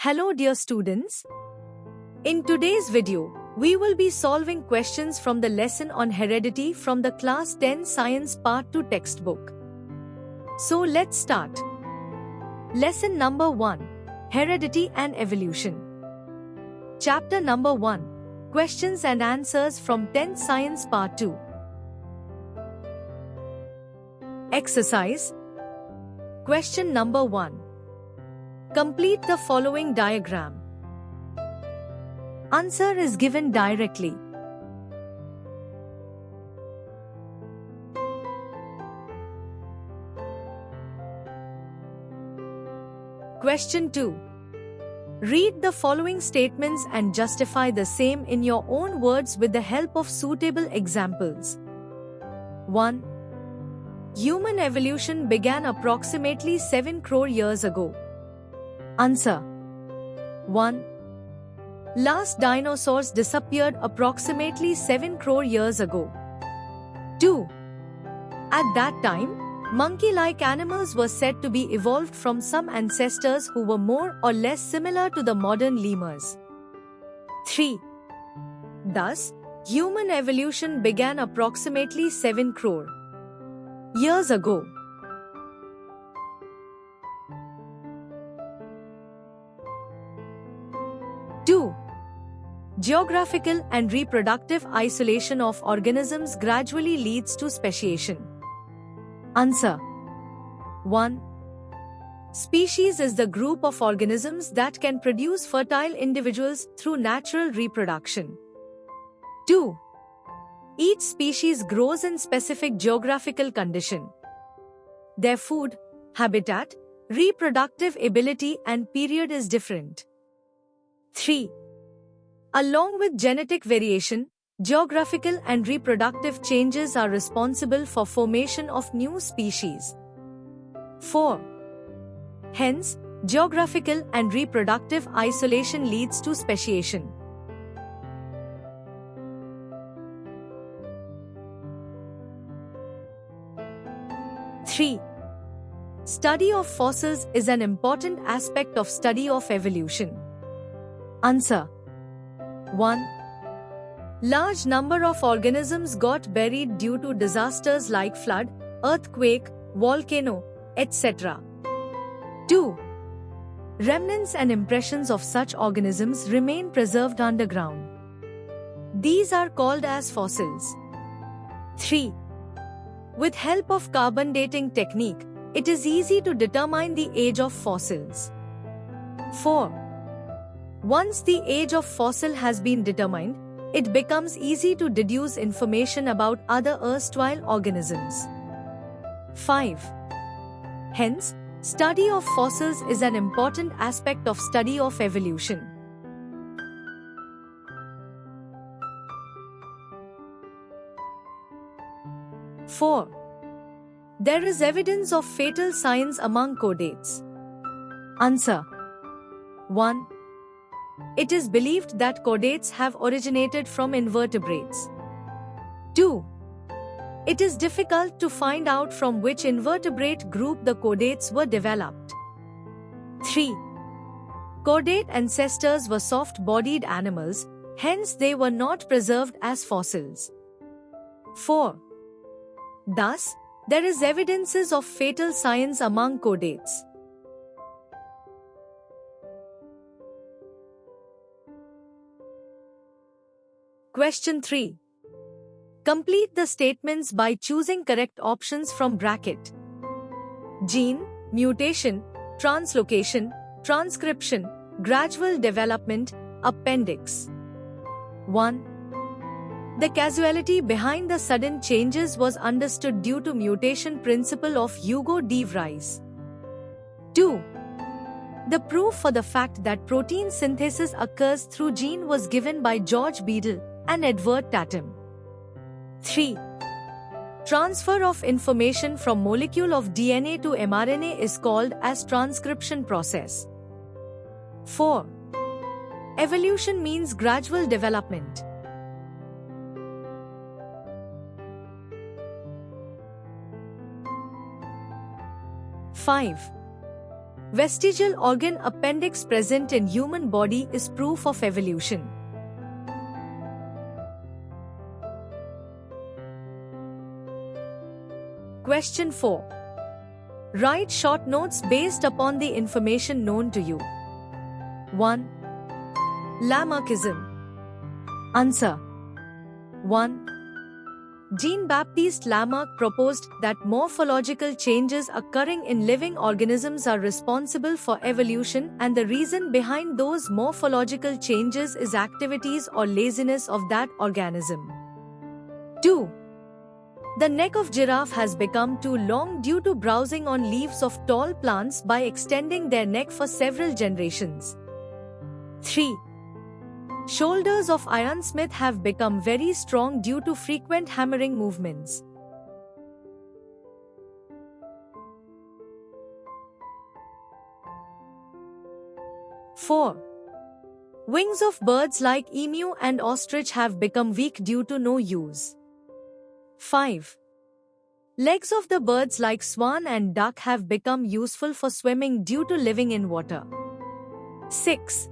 Hello dear students. In today's video, we will be solving questions from the lesson on heredity from the class 10 science part 2 textbook. So let's start. Lesson number 1. Heredity and evolution. Chapter number 1. Questions and answers from 10th science part 2. Exercise. Question number 1. Complete the following diagram. Answer is given directly. Question 2. Read the following statements and justify the same in your own words with the help of suitable examples. 1. Human evolution began approximately 7 crore years ago. Answer. 1. Last dinosaurs disappeared approximately 7 crore years ago. 2. At that time, monkey-like animals were said to be evolved from some ancestors who were more or less similar to the modern lemurs. 3. Thus, human evolution began approximately 7 crore years ago. 2. Geographical and reproductive isolation of organisms gradually leads to speciation. Answer. 1. Species is the group of organisms that can produce fertile individuals through natural reproduction. 2. Each species grows in specific geographical condition. Their food, habitat, reproductive ability and period is different. 3. Along with genetic variation, geographical and reproductive changes are responsible for formation of new species. 4. Hence, geographical and reproductive isolation leads to speciation. Three. Study of fossils is an important aspect of study of evolution. Answer. 1. Large number of organisms got buried due to disasters like flood, earthquake, volcano, etc. 2. Remnants and impressions of such organisms remain preserved underground. These are called as fossils. 3. With help of carbon dating technique, it is easy to determine the age of fossils. 4. Once the age of fossil has been determined, it becomes easy to deduce information about other erstwhile organisms. 5. Hence, study of fossils is an important aspect of study of evolution. Four. There is evidence of fatal signs among chordates. Answer. 1. It is believed that chordates have originated from invertebrates. 2. It is difficult to find out from which invertebrate group the chordates were developed. 3. Chordate ancestors were soft-bodied animals, hence they were not preserved as fossils. 4. Thus, there is evidences of fatal signs among chordates. Question 3. Complete the statements by choosing correct options from bracket. Gene, mutation, translocation, transcription, gradual development, appendix. 1. The causality behind the sudden changes was understood due to mutation principle of Hugo de Vries. 2. The proof for the fact that protein synthesis occurs through gene was given by George Beadle and Edward Tatum. 3. Transfer of information from molecule of DNA to mRNA is called as transcription process. 4. Evolution means gradual development. 5. Vestigial organ appendix present in human body is proof of evolution. Question 4. Write short notes based upon the information known to you. 1. Lamarckism. Answer. 1. Jean-Baptiste Lamarck proposed that morphological changes occurring in living organisms are responsible for evolution, and the reason behind those morphological changes is activities or laziness of that organism. 2. The neck of giraffe has become too long due to browsing on leaves of tall plants by extending their neck for several generations. 3. Shoulders of ironsmith have become very strong due to frequent hammering movements. 4. Wings of birds like emu and ostrich have become weak due to no use. 5. Legs of the birds like swan and duck have become useful for swimming due to living in water. 6.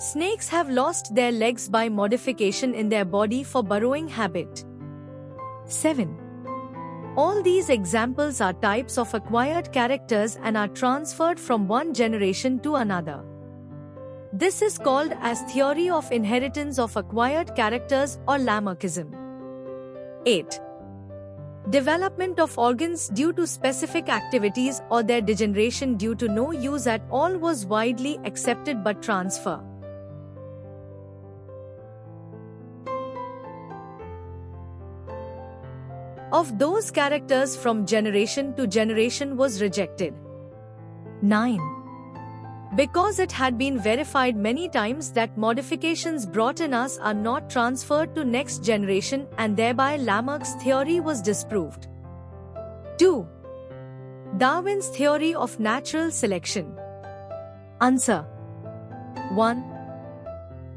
Snakes have lost their legs by modification in their body for burrowing habit. 7. All these examples are types of acquired characters and are transferred from one generation to another. This is called as theory of inheritance of acquired characters or Lamarckism. 8. Development of organs due to specific activities or their degeneration due to no use at all was widely accepted but transfer of those characters from generation to generation was rejected. 9. Because it had been verified many times that modifications brought in us are not transferred to next generation, and thereby Lamarck's theory was disproved. 2. Darwin's theory of natural selection. Answer. 1.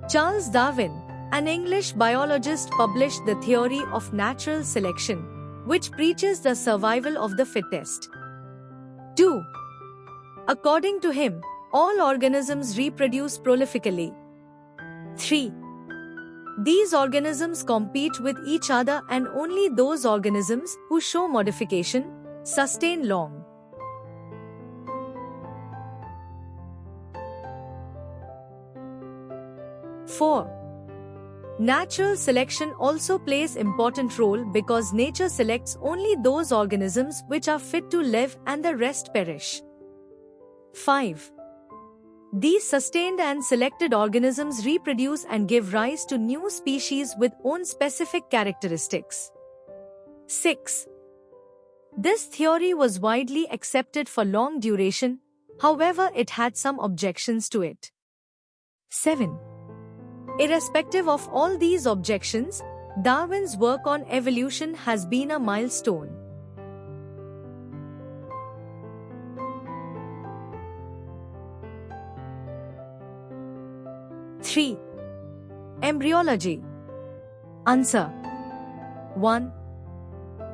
Charles Darwin, an English biologist, published the theory of natural selection, which preaches the survival of the fittest. 2. According to him, all organisms reproduce prolifically. 3. These organisms compete with each other, and only those organisms who show modification sustain long. 4. Natural selection also plays important role because nature selects only those organisms which are fit to live and the rest perish. 5. These sustained and selected organisms reproduce and give rise to new species with own specific characteristics. 6. This theory was widely accepted for long duration, however it had some objections to it. 7. Irrespective of all these objections, Darwin's work on evolution has been a milestone. 3. Embryology. Answer. 1.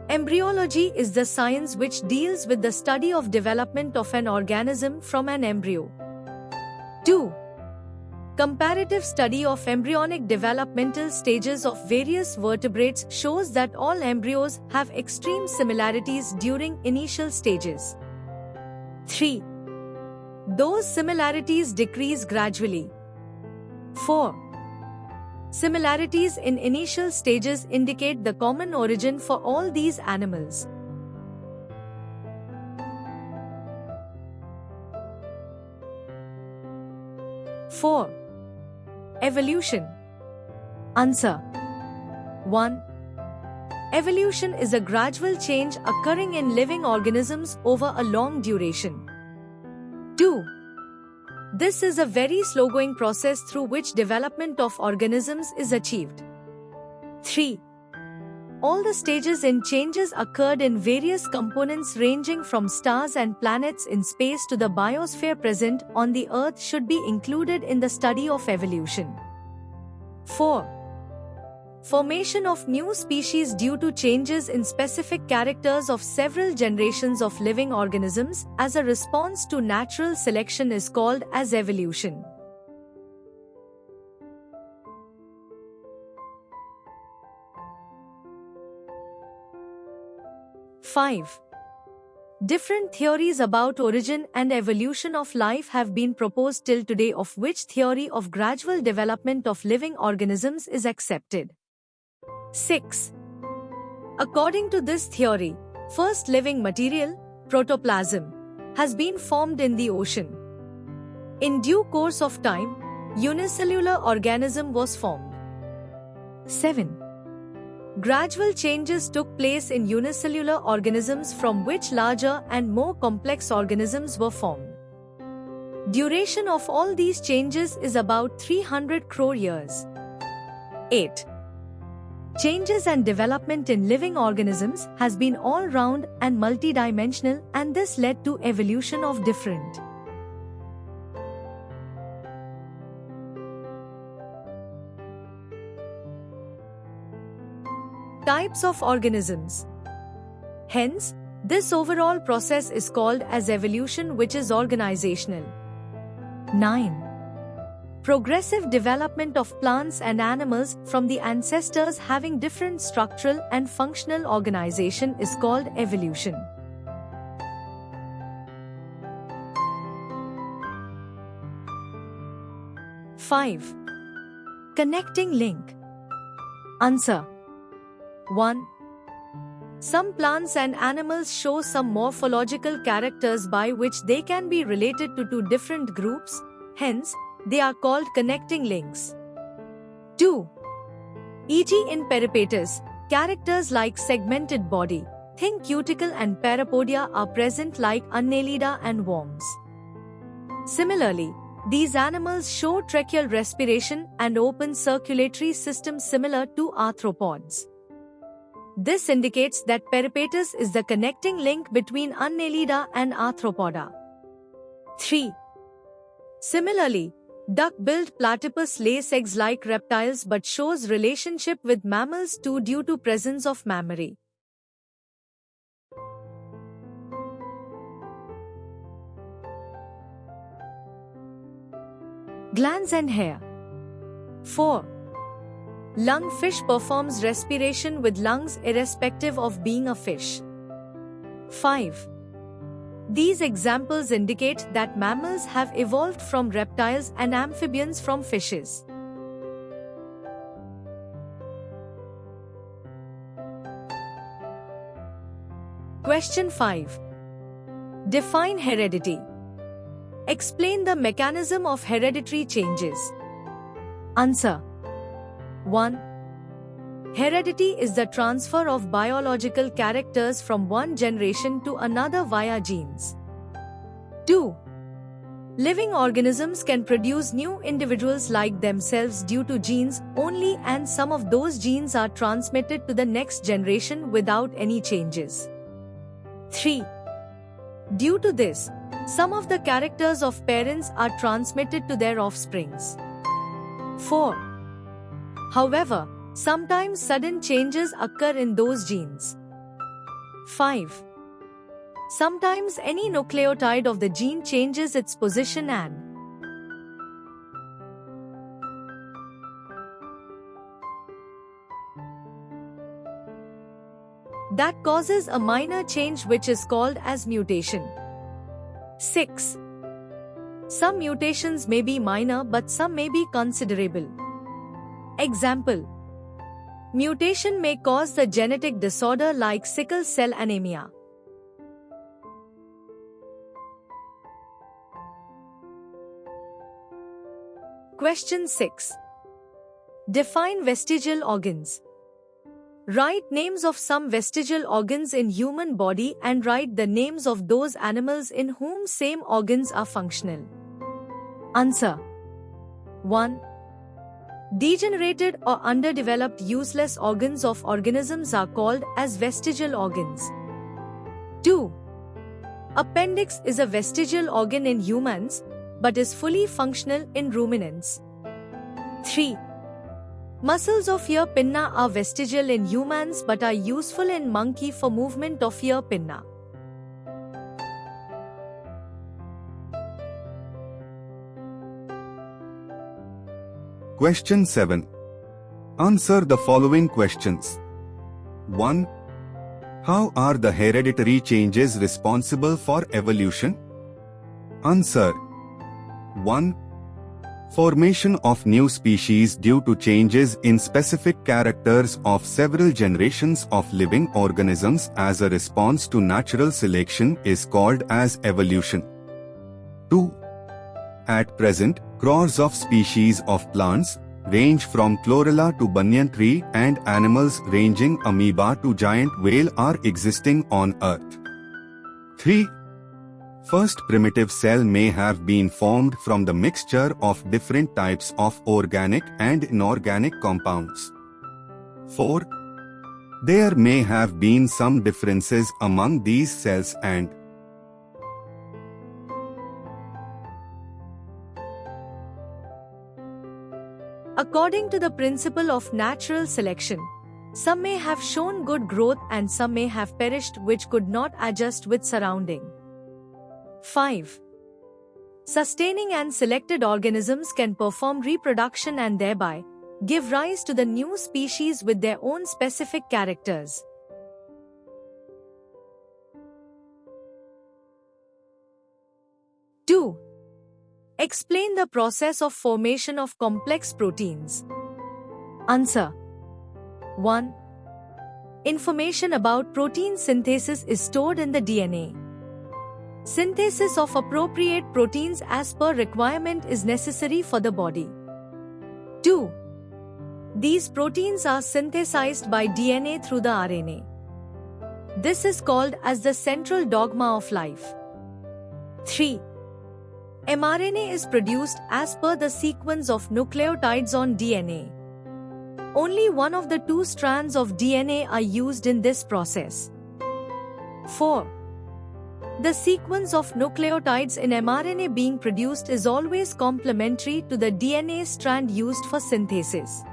Embryology is the science which deals with the study of development of an organism from an embryo. 2. Comparative study of embryonic developmental stages of various vertebrates shows that all embryos have extreme similarities during initial stages. 3. Those similarities decrease gradually. 4. Similarities in initial stages indicate the common origin for all these animals. 4. Evolution. Answer. 1. Evolution is a gradual change occurring in living organisms over a long duration. 2. This is a very slow-going process through which development of organisms is achieved. 3. All the stages in changes occurred in various components ranging from stars and planets in space to the biosphere present on the Earth should be included in the study of evolution. 4. Formation of new species due to changes in specific characters of several generations of living organisms as a response to natural selection is called as evolution. Five. Different theories about origin and evolution of life have been proposed till today, of which theory of gradual development of living organisms is accepted. 6. According to this theory, first living material, protoplasm, has been formed in the ocean. In due course of time, unicellular organism was formed. 7. Gradual changes took place in unicellular organisms from which larger and more complex organisms were formed. Duration of all these changes is about 300 crore years. 8. Changes and development in living organisms has been all-round and multidimensional, and this led to evolution of different types of organisms. Hence, this overall process is called as evolution, which is organizational. 9. Progressive development of plants and animals from the ancestors having different structural and functional organization is called evolution. Five. Connecting link. Answer. 1. Some plants and animals show some morphological characters by which they can be related to two different groups, hence, they are called connecting links. 2. E.g. in Peripatus, characters like segmented body, thin cuticle and parapodia are present like Annelida and worms. Similarly, these animals show tracheal respiration and open circulatory system similar to arthropods. This indicates that Peripatus is the connecting link between Annelida and Arthropoda. 3. Similarly, duck-billed platypus lays eggs like reptiles but shows relationship with mammals too due to presence of mammary. Glands and hair. 4. Lungfish performs respiration with lungs irrespective of being a fish. 5. These examples indicate that mammals have evolved from reptiles and amphibians from fishes. Question 5. Define heredity. Explain the mechanism of hereditary changes. Answer. 1. Heredity is the transfer of biological characters from one generation to another via genes. 2. Living organisms can produce new individuals like themselves due to genes only, and some of those genes are transmitted to the next generation without any changes. 3. Due to this, some of the characters of parents are transmitted to their offsprings. 4. However, sometimes sudden changes occur in those genes. 5. Sometimes any nucleotide of the gene changes its position and that causes a minor change which is called as mutation. 6. Some mutations may be minor but some may be considerable. Example: mutation may cause the genetic disorder like sickle cell anemia. Question 6. Define vestigial organs. Write names of some vestigial organs in human body and write the names of those animals in whom same organs are functional. Answer. 1. Degenerated or underdeveloped useless organs of organisms are called as vestigial organs. 2. Appendix is a vestigial organ in humans, but is fully functional in ruminants. 3. Muscles of ear pinna are vestigial in humans but are useful in monkey for movement of ear pinna. Question 7. Answer the following questions. 1. How are the hereditary changes responsible for evolution? Answer. 1. Formation of new species due to changes in specific characters of several generations of living organisms as a response to natural selection is called as evolution. 2. At present, crores of species of plants range from chlorella to banyan tree and animals ranging amoeba to giant whale are existing on Earth. 3. First primitive cell may have been formed from the mixture of different types of organic and inorganic compounds. 4. There may have been some differences among these cells and according to the principle of natural selection, some may have shown good growth and some may have perished which could not adjust with surrounding. 5. Sustaining and selected organisms can perform reproduction and thereby give rise to the new species with their own specific characters. Two. Explain the process of formation of complex proteins. Answer. 1. Information about protein synthesis is stored in the DNA. Synthesis of appropriate proteins as per requirement is necessary for the body. 2. These proteins are synthesized by DNA through the RNA. This is called as the central dogma of life. 3. mRNA is produced as per the sequence of nucleotides on DNA. Only one of the two strands of DNA are used in this process. 4. The sequence of nucleotides in mRNA being produced is always complementary to the DNA strand used for synthesis.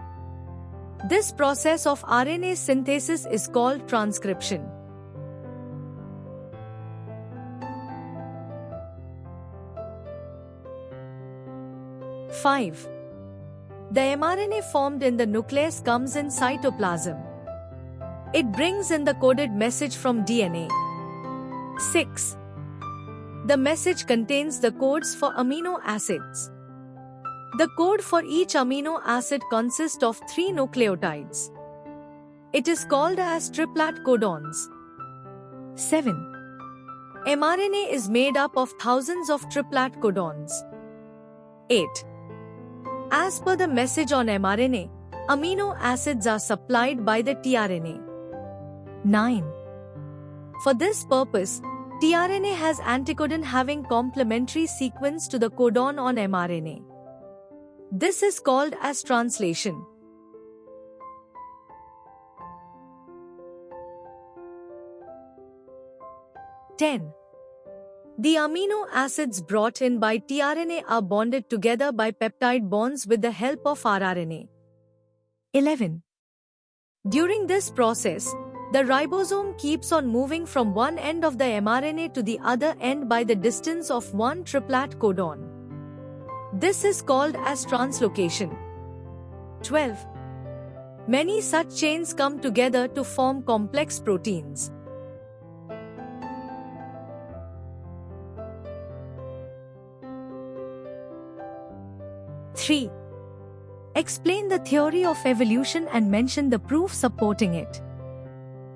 This process of RNA synthesis is called transcription. Five. The mRNA formed in the nucleus comes in cytoplasm. It brings in the coded message from DNA. 6. The message contains the codes for amino acids. The code for each amino acid consists of 3 nucleotides. It is called as triplet codons. 7. mRNA is made up of thousands of triplet codons. 8. As per the message on mRNA, amino acids are supplied by the tRNA. 9. For this purpose, tRNA has anticodon having complementary sequence to the codon on mRNA. This is called as translation. Ten. The amino acids brought in by tRNA are bonded together by peptide bonds with the help of rRNA. 11. During this process, the ribosome keeps on moving from one end of the mRNA to the other end by the distance of one triplet codon. This is called as translocation. 12. Many such chains come together to form complex proteins. Three. Explain the theory of evolution and mention the proof supporting it.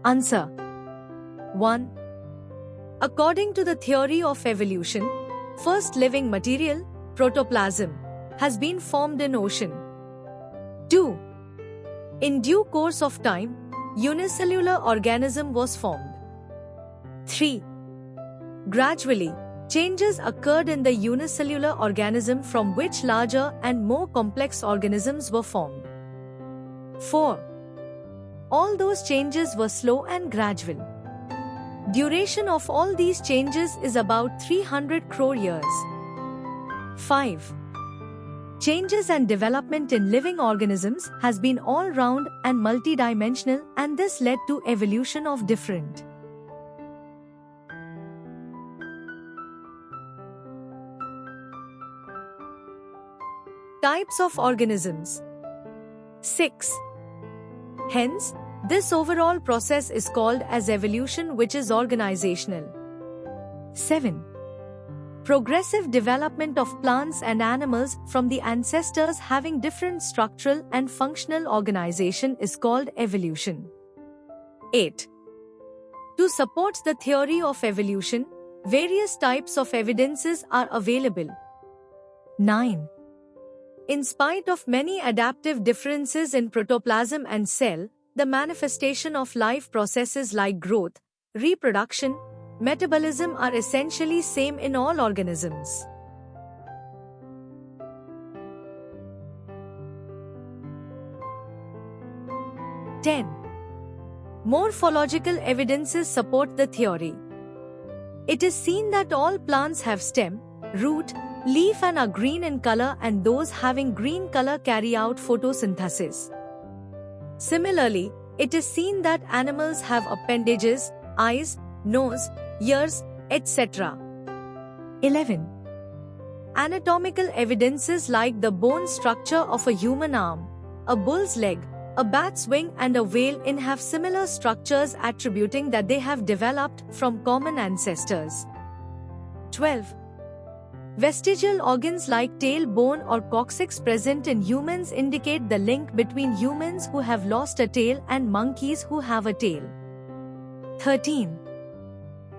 Answer. 1. According to the theory of evolution, first living material, protoplasm, has been formed in ocean. 2. In due course of time, unicellular organism was formed. 3. Gradually, changes occurred in the unicellular organism from which larger and more complex organisms were formed. 4. All those changes were slow and gradual. Duration of all these changes is about 300 crore years. 5. Changes and development in living organisms has been all-round and multidimensional, and this led to evolution of different types of organisms. 6. Hence, this overall process is called as evolution, which is organizational. 7. Progressive development of plants and animals from the ancestors having different structural and functional organization is called evolution. 8. To support the theory of evolution, various types of evidences are available. 9. In spite of many adaptive differences in protoplasm and cell, the manifestation of life processes like growth, reproduction, metabolism are essentially same in all organisms. Ten. Morphological evidences support the theory. It is seen that all plants have stem, root, leaf and are green in color, and those having green color carry out photosynthesis. Similarly, it is seen that animals have appendages, eyes, nose, ears, etc. 11. Anatomical evidences like the bone structure of a human arm, a bull's leg, a bat's wing and a whale in have similar structures, attributing that they have developed from common ancestors. 12. Vestigial organs like tail bone or coccyx present in humans indicate the link between humans who have lost a tail and monkeys who have a tail. 13.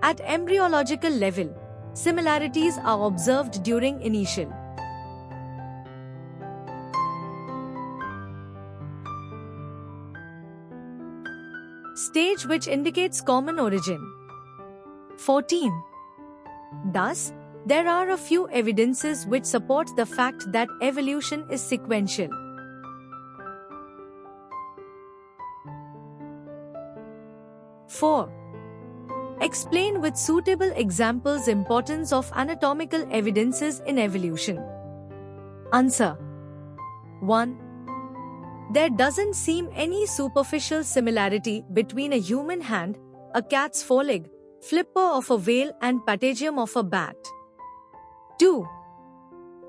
At embryological level, similarities are observed during initial stage, which indicates common origin. 14. Thus, there are a few evidences which support the fact that evolution is sequential. Four. Explain with suitable examples importance of anatomical evidences in evolution. Answer. 1. There doesn't seem any superficial similarity between a human hand, a cat's foreleg, flipper of a whale and patagium of a bat. 2.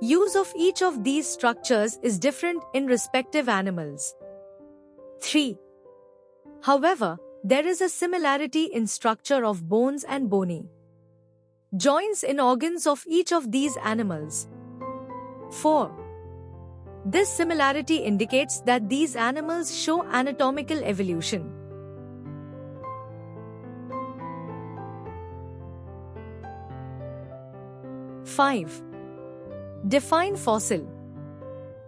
Use of each of these structures is different in respective animals. 3. However, there is a similarity in structure of bones and bony joints in organs of each of these animals. 4. This similarity indicates that these animals show anatomical evolution. 5. Define fossil.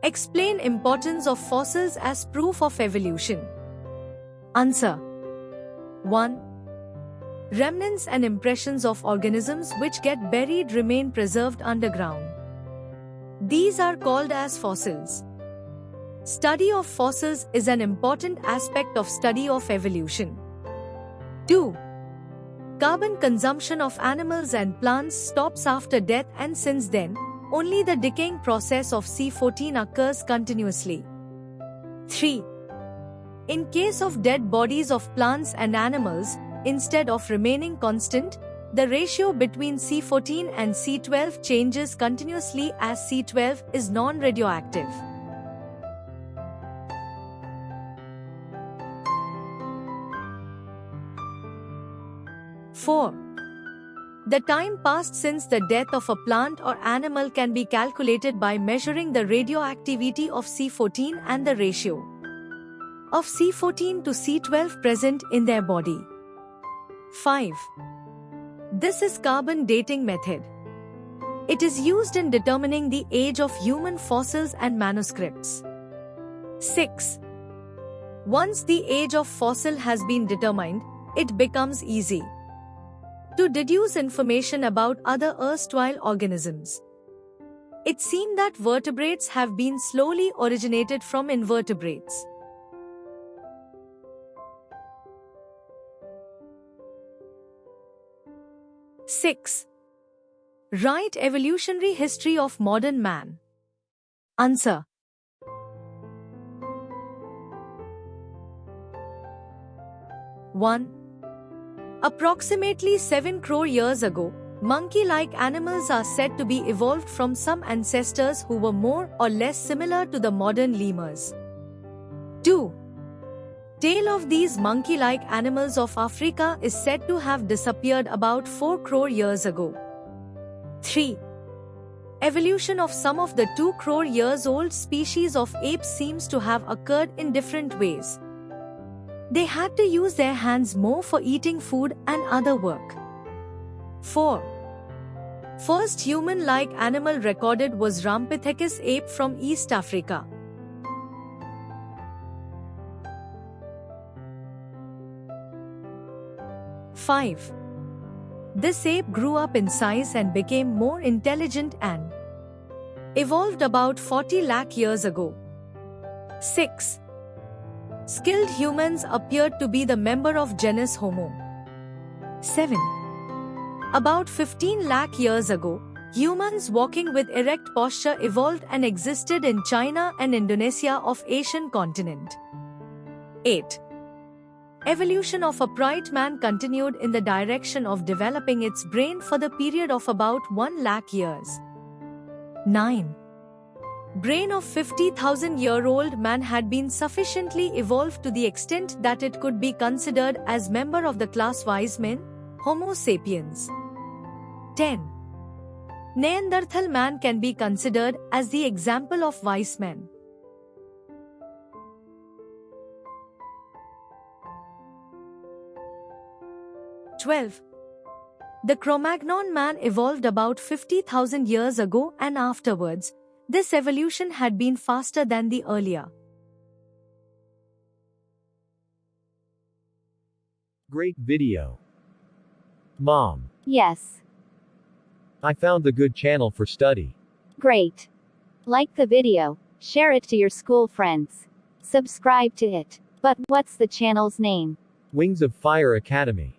Explain importance of fossils as proof of evolution. Answer. 1. Remnants and impressions of organisms which get buried remain preserved underground. These are called as fossils. Study of fossils is an important aspect of study of evolution. 2. Carbon consumption of animals and plants stops after death, and since then, only the decaying process of C14 occurs continuously. 3. In case of dead bodies of plants and animals, instead of remaining constant, the ratio between C14 and C12 changes continuously as C12 is non-radioactive. 4. The time passed since the death of a plant or animal can be calculated by measuring the radioactivity of C14 and the ratio of C14 to C12 present in their body. 5. This is carbon dating method. It is used in determining the age of human fossils and manuscripts. 6. Once the age of fossil has been determined, it becomes easy to deduce information about other erstwhile organisms. It seems that vertebrates have been slowly originated from invertebrates. 6. Write evolutionary history of modern man. Answer. One. Approximately 7 crore years ago, monkey-like animals are said to be evolved from some ancestors who were more or less similar to the modern lemurs. 2. Tail of these monkey-like animals of Africa is said to have disappeared about 4 crore years ago. 3. Evolution of some of the 2 crore years old species of apes seems to have occurred in different ways. They had to use their hands more for eating food and other work. 4. First human-like animal recorded was Rampithecus ape from East Africa. 5. This ape grew up in size and became more intelligent and evolved about 40 lakh years ago. 6. Skilled humans appeared to be the member of genus Homo. 7. About 15 lakh years ago, humans walking with erect posture evolved and existed in China and Indonesia of Asian continent. 8. Evolution of upright man continued in the direction of developing its brain for the period of about 1 lakh years. 9. Brain of 50,000-year-old man had been sufficiently evolved to the extent that it could be considered as member of the class wise men, Homo sapiens. 10. Neanderthal man can be considered as the example of wise men. 12. The Cro-Magnon man evolved about 50,000 years ago and afterwards, this evolution had been faster than the earlier. Great video. Mom, Yes. I found the good channel for study. Great. Like the video, share it to your school friends. Subscribe to it. But what's the channel's name? Wings of Fire Academy.